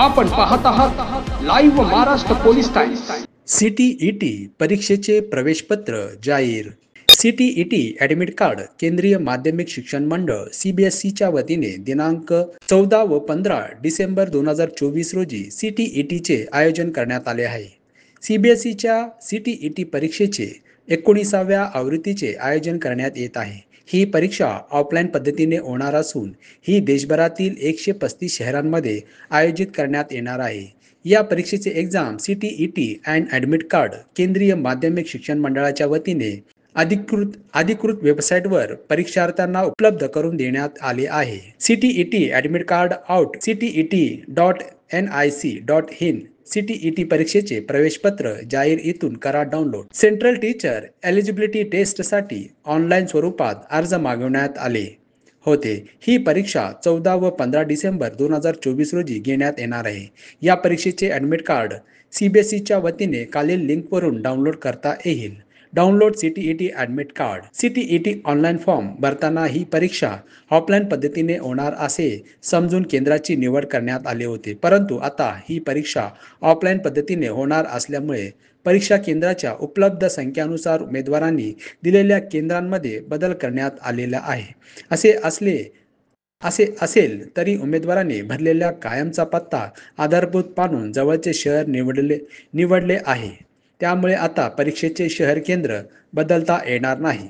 आपण पाहत आहात live Maharashtra police times. CTET परीक्षेचे प्रवेशपत्र जाहीर। सीटीईटी ॲडमिट कार्ड केंद्रीय माध्यमिक शिक्षण मंडळ सीबीएसईच्या वतीने दिनांक 14 व 15 डिसेंबर 2024 रोजी सीटीईटीचे आयोजन करण्यात आले आहे। सीबीएसईच्या सीटीईटी परीक्षेचे 19व्या आवृत्तीचे आयोजन करण्यात येत आहे। ही परीक्षा ऑफलाईन पद्धतीने होणार असून ही देशभरातील 135 शहरांमध्ये आयोजित करण्यात येणार आहे। या परीक्षेचे exam CTET and admit card केंद्रीय माध्यमिक शिक्षण मंडळाच्या वतीने अधिकृत वेबसाईटवर परीक्षार्थ्यांना उपलब्ध करून देण्यात आले आहे। CTET admit card out ctet.nic.in CTET परीक्षेचे प्रवेशपत्र जाहीर इथून करा डाउनलोड। सेंट्रल टीचर एलिजिबिलिटी टेस्टसाठी ऑनलाईन स्वरूपात अर्ज मागवण्यात आले होते। ही परीक्षा 14 व 15 डिसेंबर 2024 रोजी घेण्यात येणार आहे। या परीक्षेचे ॲडमिट कार्ड सीबीएसईच्या वतीने खालील लिंकवरून डाउनलोड करता येईल। Download CTET admit card. CTET online form भरताना ही परीक्षा ऑफलाईन पद्धतीने होणार असे समजून केंद्राची निवड करण्यात आले होते, परंतु आता ही परीक्षा ऑफलाईन पद्धतीने होणार असल्यामुळे परीक्षा केंद्राच्या उपलब्ध संख्येनुसार उमेदवारांनी दिलेल्या केंद्रांमध्ये बदल करण्यात आलेला आहे। असे असेल तरी उमेदवारांनी भरलेल्या कायमचा पत्ता आधारभूत मानून जवळचे शहर निवडले आहे। त्यामुळे आता परीक्षेचे शहर केंद्र बदलता येणार नाही।